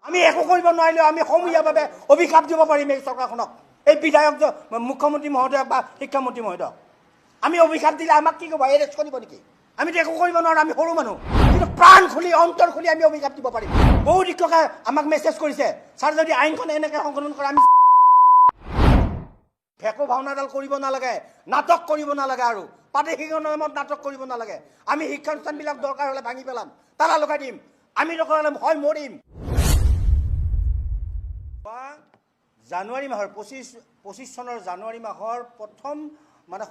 আমি একো কৰিব নোৱাৰিলেও আমি সমূহীয়াভাৱে অভিশাপ দিব পাৰিম এই চৰকাৰখনক, এই বিধায়ক মুখ্যমন্ত্ৰী মহোদয়ক বা শিক্ষামন্ত্ৰী মহোদয়ক। আমি অভিশাপ দিলে আমাক কি ক'ব, এৰেষ্ট কৰিব নেকি? আমিতো একো কৰিব নোৱাৰোঁ, আমি সৰু মানুহ, কিন্তু প্ৰাণ খুলি অন্তৰ খুলি আমি অভিশাপ দিব পাৰিম। বহু শিক্ষকে আমাক মেছেজ কৰিছে, ছাৰ যদি আইনখন এনেকৈ সংশোধন কৰে আমি ভেকু ভাওনাডাল কৰিব নালাগে, নাটক কৰিব নালাগে, আৰু প্ৰাদেশিকৰ নামত নাটক কৰিব নালাগে। আমি শিক্ষানুষ্ঠানবিলাক দৰকাৰ হ'লে ভাঙি পেলাম, তালা লগাই দিম, আমি দৰকাৰ হ'লে হয় মৰিম। জানুৱাৰী মাহৰ 25 চনৰ জানুৱাৰী মাহৰ প্ৰথম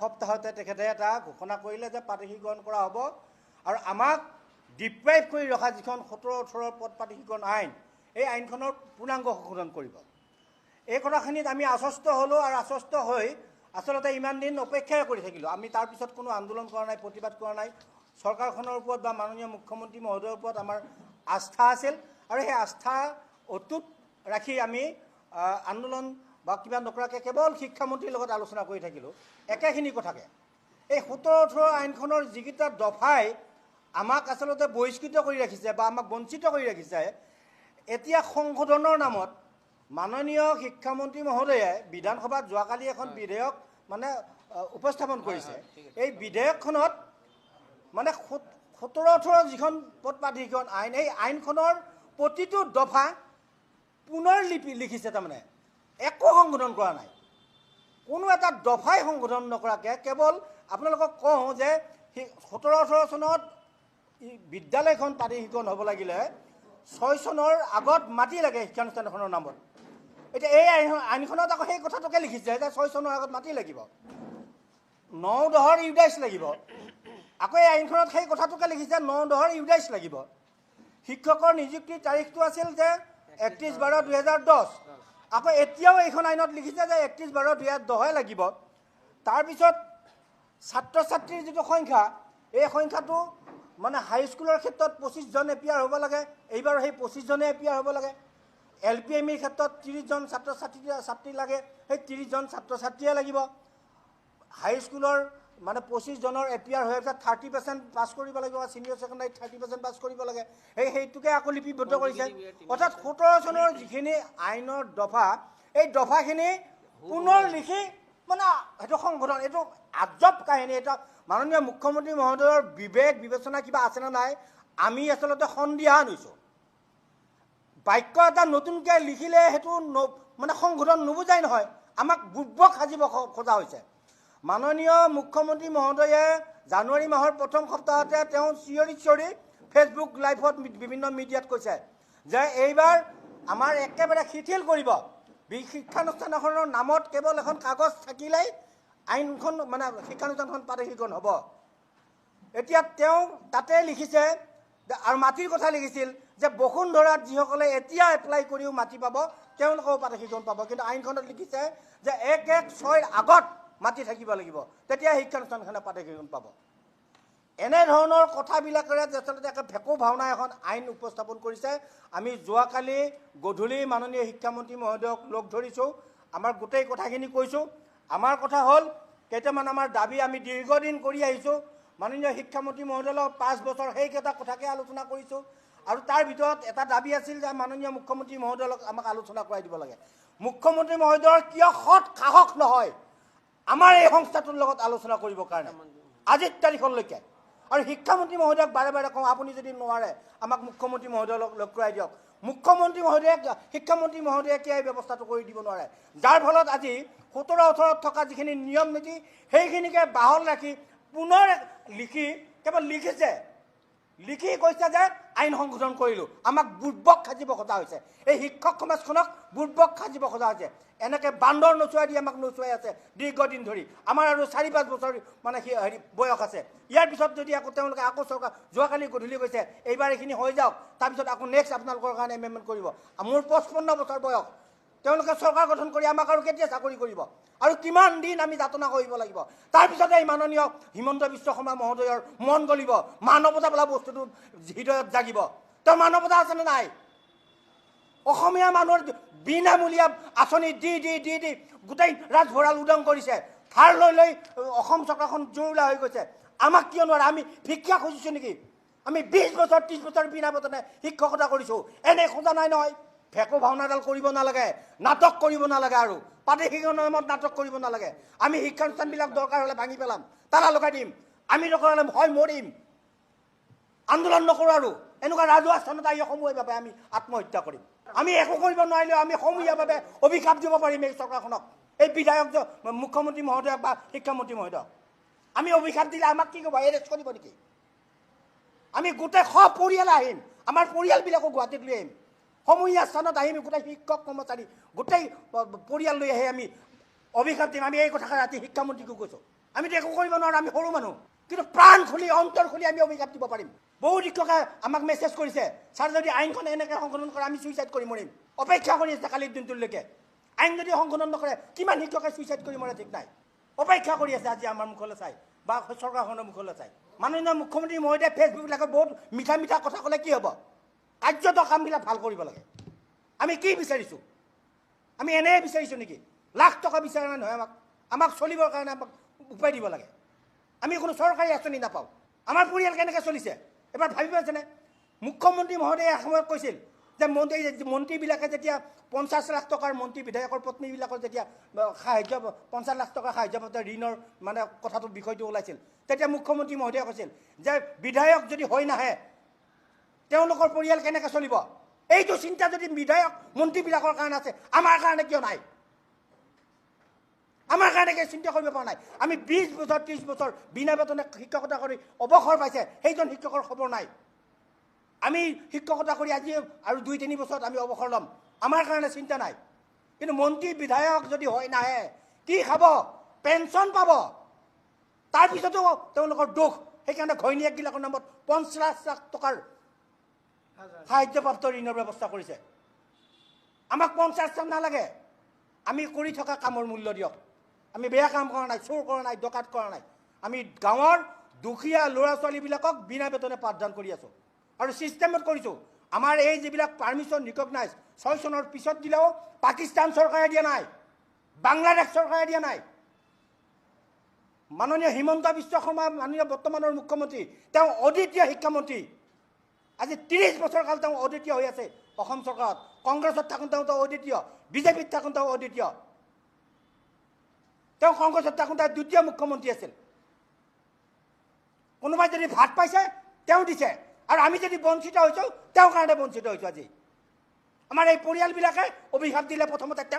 সপ্তাহতে তেখেতে এটা ঘোষণা কৰিলে যে প্ৰাদেশিকৰণ কৰা হ'ব, আৰু আমাক ডিপ্ৰাইভ কৰি ৰখা যিখন 17-18 পদ প্ৰাদেশিকৰণ আইন, এই আইনখনৰ পূৰ্ণাংগ সংশোধন কৰিব। এই কথাখিনিত আমি আশ্বস্ত হ'লোঁ, আৰু আশ্বস্ত হৈ আচলতে ইমান দিন অপেক্ষাই কৰি থাকিলোঁ। আমি তাৰপিছত কোনো আন্দোলন কৰা নাই, প্ৰতিবাদ কৰা নাই। চৰকাৰখনৰ ওপৰত বা মাননীয় মুখ্যমন্ত্ৰী মহোদয়ৰ ওপৰত আমাৰ আস্থা আছিল, আৰু সেই আস্থা অটুট ৰাখি আমি আন্দোলন বা কিবা নকৰাকৈ কেৱল শিক্ষামন্ত্ৰীৰ লগত আলোচনা কৰি থাকিলোঁ একেখিনি কথাকে। এই 17-18 আইনখনৰ যিকেইটা দফাই আমাক আচলতে বহিষ্কৃত কৰি ৰাখিছে বা আমাক বঞ্চিত কৰি ৰাখিছে, এতিয়া সংশোধনৰ নামত মাননীয় শিক্ষামন্ত্ৰী মহোদয়ে বিধানসভাত যোৱাকালি এখন বিধেয়ক উপস্থাপন কৰিছে। এই বিধেয়কখনত 17-18 যিখন পদ প্ৰাধিকৰণ আইন, এই আইনখনৰ প্ৰতিটো দফা পুনৰ লিখিছে। তাৰমানে একো সংশোধন কৰা নাই, কোনো এটা দফাই সংশোধন নকৰাকৈ কেৱল আপোনালোকক কওঁ যে 17-18 চনত বিদ্যালয়খন প্ৰাদেশিকৰণ হ'ব লাগিলে 6 চনৰ আগত মাটি লাগে শিক্ষানুষ্ঠানখনৰ নামত। এতিয়া এই আইনখনত আকৌ সেই কথাটোকে লিখিছে যে 6 চনৰ আগত মাটি লাগিব, 9-10 ইউডাইচ লাগিব। আকৌ এই আইনখনত সেই কথাটোকে লিখিছে 9-10 ইউডাইচ লাগিব। শিক্ষকৰ নিযুক্তিৰ তাৰিখটো আছিল যে 31/12/2010। আকৌ এতিয়াও এইখন আইনত লিখিছে যে 31/12/2010 লাগিব। তাৰপিছত ছাত্ৰ ছাত্ৰীৰ যিটো সংখ্যা, এই সংখ্যাটো হাইস্কুলৰ ক্ষেত্ৰত 25জন এপিয়াৰ হ'ব লাগে, এইবাৰ সেই 25জনে এপিয়াৰ হ'ব লাগে। LPMEৰ ক্ষেত্ৰত 30জন ছাত্ৰ ছাত্ৰী লাগে, সেই 30জন ছাত্ৰ ছাত্ৰীয়ে লাগিব। হাইস্কুলৰ 25জনৰ এপিয়াৰ হৈ পিছত 30% পাছ কৰিব লাগিব, ছিনিয়ৰ ছেকেণ্ডাৰীত 30% পাছ কৰিব লাগে। সেইটোকে আকৌ লিপিবদ্ধ কৰিছে। অৰ্থাৎ 17 চনৰ যিখিনি আইনৰ দফা, এই দফাখিনি পুনৰ লিখি সেইটো সংশোধন, এইটো আজব কাহিনী। এটা মাননীয় মুখ্যমন্ত্ৰী মহোদয়ৰ বিবেক বিবেচনা কিবা আছেনে নাই, আমি আচলতে সন্দিহান হৈছোঁ। বাক্য এটা নতুনকৈ লিখিলে সেইটো সংশোধন নুবুজাই নহয়, আমাক বুৰ্বক সাজিব খোজা হৈছে। মাননীয় মুখ্যমন্ত্ৰী মহোদয়ে জানুৱাৰী মাহৰ প্ৰথম সপ্তাহতে তেওঁ চিঞৰি ফেচবুক লাইভত বিভিন্ন মিডিয়াত কৈছে যে এইবাৰ আমাৰ একেবাৰে শিথিল কৰিব, শিক্ষানুষ্ঠানখনৰ নামত কেৱল এখন কাগজ থাকিলেই আইনখন শিক্ষানুষ্ঠানখন প্ৰাদেশিকৰণ হ'ব। এতিয়া তেওঁ তাতে লিখিছে, আৰু মাটিৰ কথা লিখিছিল যে বসুন্ধৰাত যিসকলে এতিয়া এপ্লাই কৰিও মাটি পাব তেওঁলোকেও প্ৰাদেশিকৰণ পাব, কিন্তু আইনখনত লিখিছে যে 1/1/6 আগত মাটি থাকিব লাগিব, তেতিয়া শিক্ষানুষ্ঠানখনে প্ৰাদেশিকৰণ পাব। এনেধৰণৰ কথাবিলাকেৰে আচলতে ভেকু ভাওনা এখন আইন উপস্থাপন কৰিছে। আমি যোৱাকালি গধূলি মাননীয় শিক্ষামন্ত্ৰী মহোদয়ক লগ ধৰিছোঁ, আমাৰ গোটেই কথাখিনি কৈছোঁ। আমাৰ কথা হ'ল কেইটামান আমাৰ দাবী আমি দীৰ্ঘদিন কৰি আহিছোঁ। মাননীয় শিক্ষামন্ত্ৰী মহোদয়ৰ লগত 5 বছৰ সেইকেইটা কথাকে আলোচনা কৰিছোঁ, আৰু তাৰ ভিতৰত এটা দাবী আছিল যে মাননীয় মুখ্যমন্ত্ৰী মহোদয়ৰ লগত আমাক আলোচনা কৰাই দিব লাগে। মুখ্যমন্ত্ৰী মহোদয়ৰ কিয় সৎ সাহস নহয় আমাৰ এই সংস্থাটোৰ লগত আলোচনা কৰিবৰ কাৰণে আজিৰ তাৰিখলৈকে? আৰু শিক্ষামন্ত্ৰী মহোদয়ক বাৰে বাৰে কওঁ, আপুনি যদি নোৱাৰে আমাক মুখ্যমন্ত্ৰী মহোদয়ৰ লগ কৰাই দিয়ক। মুখ্যমন্ত্ৰী মহোদয়ে শিক্ষামন্ত্ৰী মহোদয়ে কিয় এই ব্যৱস্থাটো কৰি দিব নোৱাৰে? যাৰ ফলত আজি 17-18 থকা যিখিনি নিয়ম নীতি সেইখিনিকে বাহল ৰাখি পুনৰ কেৱল লিখি কৈছে যে আইন সংশোধন কৰিলোঁ। আমাক বুৰ্বক সাজিব খোজা হৈছে, এই শিক্ষক সমাজখনক বুৰ্বক সাজিব খোজা হৈছে। এনেকৈ বান্দৰ নচুৱাই দি আমাক নচুৱাই আছে দীৰ্ঘদিন ধৰি। আমাৰ আৰু 4-5 বছৰ বয়স আছে। ইয়াৰ পিছত যদি তেওঁলোকে চৰকাৰ যোৱাকালি গধূলি কৈছে এইবাৰ এইখিনি হৈ যাওক, তাৰপিছত আকৌ নেক্সট আপোনালোকৰ কাৰণে এমেণ্ডমেণ্ট কৰিব। মোৰ 55 বছৰ বয়স, তেওঁলোকে চৰকাৰ গঠন কৰি আমাক আৰু কেতিয়া চাকৰি কৰিব? আৰু কিমান দিন আমি যাতনা কৰিব লাগিব? তাৰপিছতে এই মাননীয় হিমন্ত বিশ্ব শৰ্মা মহোদয়ৰ মন গলিব, মানৱতা বোলা বস্তুটো হৃদয়ত জাগিব। তেওঁৰ মানৱতা আছেনে নাই? অসমীয়া মানুহৰ বিনামূলীয়া আঁচনি দি গোটেই ৰাজভঁৰাল উদং কৰিছে। ধাৰ লৈ অসম চৰকাৰখন জুৰুলা হৈ গৈছে। আমাক কিয় নোৱাৰে? আমি ভিক্ষা খুজিছোঁ নেকি? আমি 20 বছৰ 30 বছৰ বিনা বেতনে শিক্ষকতা কৰিছোঁ, এনে খোজা নাই নহয়। ভেকো ভাওনাডাল কৰিব নালাগে, নাটক কৰিব নালাগে, আৰু প্ৰাদেশিকৰ নামত নাটক কৰিব নালাগে। আমি শিক্ষানুষ্ঠানবিলাক দৰকাৰ হ'লে ভাঙি পেলাম, তালা লগাই দিম, আমি দৰকাৰ হ'লে হয় মৰিম, আন্দোলন নকৰোঁ, আৰু এনেকুৱা ৰাজহুৱা স্থানত আহি সমূহীয়াভাৱে আমি আত্মহত্যা কৰিম। আমি একো কৰিব নোৱাৰিলেও আমি সমূহীয়াভাৱে অভিশাপ দিব পাৰিম এই চৰকাৰখনক, এই বিধায়ক মুখ্যমন্ত্ৰী মহোদয়ক বা শিক্ষামন্ত্ৰী মহোদয়ক। আমি অভিশাপ দিলে আমাক কি ক'ব, এৰেষ্ট কৰিব নেকি? আমি গোটেই সপৰিয়ালে আহিম, আমাৰ পৰিয়ালবিলাকো গুৱাহাটীত লৈ আহিম, সমূহীয়া স্থানত আহিম, গোটেই শিক্ষক কৰ্মচাৰী গোটেই পৰিয়াল লৈ আহি আমি অভিশাপ দিম। আমি এই কথাষাৰ ৰাতি শিক্ষামন্ত্ৰীকো কৈছোঁ। আমিতো একো কৰিব নোৱাৰোঁ, আমি সৰু মানুহ, কিন্তু প্ৰাণ খুলি অন্তৰ খুলি আমি অভিশাপ দিব পাৰিম। বহু শিক্ষকে আমাক মেছেজ কৰিছে, ছাৰ যদি আইনখন এনেকৈ সংশোধন কৰে আমি ছুইচাইড কৰি মৰিম। অপেক্ষা কৰি আছে কালিৰ দিনটোলৈকে। আইন যদি সংশোধন নকৰে কিমান শিক্ষকে ছুইচাইড কৰি মৰে ঠিক নাই, অপেক্ষা কৰি আছে আজি আমাৰ মুখলৈ চাই বা চৰকাৰখনৰ মুখলৈ চাই। মাননীয় মুখ্যমন্ত্ৰী মহোদয়ে ফেচবুকবিলাকত বহুত মিঠা মিঠা কথা ক'লে কি হ'ব? কাৰ্যত কামবিলাক ভাল কৰিব লাগে। আমি কি বিচাৰিছোঁ? আমি এনেই বিচাৰিছোঁ নেকি? লাখ টকা বিচাৰা নাই নহয়, আমাক চলিবৰ কাৰণে আমাক উপায় দিব লাগে। আমি কোনো চৰকাৰী আঁচনি নাপাওঁ। আমাৰ পৰিয়াল কেনেকৈ চলিছে এবাৰ ভাবি পাইছেনে? মুখ্যমন্ত্ৰী মহোদয়ে এসময়ত কৈছিল যে মন্ত্ৰীবিলাকে যেতিয়া 50 লাখ টকাৰ মন্ত্ৰী বিধায়কৰ পত্নীবিলাকৰ যেতিয়া সাহায্য 50 লাখ টকাৰ সাহায্য পাতে ঋণৰ মানে কথাটো বিষয়টো ওলাইছিল, তেতিয়া মুখ্যমন্ত্ৰী মহোদয়ে কৈছিল যে বিধায়ক যদি হৈ নাহে তেওঁলোকৰ পৰিয়াল কেনেকৈ চলিব? এইটো চিন্তা যদি বিধায়ক মন্ত্ৰীবিলাকৰ কাৰণে আছে, আমাৰ কাৰণে কিয় নাই? আমাৰ কাৰণে চিন্তা কৰিব পৰা নাই। আমি 20 বছৰ 30 বছৰ বিনা বেতনে শিক্ষকতা কৰি অৱসৰ পাইছে সেইজন শিক্ষকৰ খবৰ নাই। আমি শিক্ষকতা কৰি আজি আৰু 2-3 বছৰত আমি অৱসৰ ল'ম, আমাৰ কাৰণে চিন্তা নাই। কিন্তু মন্ত্ৰী বিধায়ক যদি হৈ নাহে কি খাব? পেঞ্চন পাব, তাৰপিছতো তেওঁলোকৰ দুখ। সেইকাৰণে ঘৈণীয়েকবিলাকৰ নামত 50 লাখ টকাৰ সাহায্যপ্ৰাপ্ত ঋণৰ ব্যৱস্থা কৰিছে। আমাক 50 লাখ নালাগে, আমি কৰি থকা কামৰ মূল্য দিয়ক। আমি বেয়া কাম কৰা নাই, চোৰ কৰা নাই, ডকাইত কৰা নাই। আমি গাঁৱৰ দুখীয়া ল'ৰা ছোৱালীবিলাকক বিনা বেতনে পাঠদান কৰি আছোঁ আৰু ছিষ্টেমত কৰিছোঁ। আমাৰ এই যিবিলাক পাৰ্মিশ্যন ৰিকগনাইজ 6 চনৰ পিছত দিলেও পাকিস্তান চৰকাৰে দিয়া নাই, বাংলাদেশ চৰকাৰে দিয়া নাই। মাননীয় হিমন্ত বিশ্ব শৰ্মা মাননীয় বৰ্তমানৰ মুখ্যমন্ত্ৰী, তেওঁ অদ্বিতীয় শিক্ষামন্ত্ৰী। আজি 30 বছৰ কাল তেওঁ অদ্বিতীয় হৈ আছে অসম চৰকাৰত। কংগ্ৰেছত থাকোঁতেও তেওঁ অদ্বিতীয়, বিজেপিত থাকোঁতেও অদ্বিতীয়। তেওঁ কংগ্ৰেছত থাকোঁতে দ্বিতীয় মুখ্যমন্ত্ৰী আছিল। কোনোবাই যদি ভাত পাইছে তেওঁ দিছে, আৰু আমি যদি বঞ্চিত হৈছোঁ তেওঁৰ কাৰণে বঞ্চিত হৈছোঁ। আজি আমাৰ এই পৰিয়ালবিলাকে অভিশাপ দিলে প্ৰথমতে তেওঁ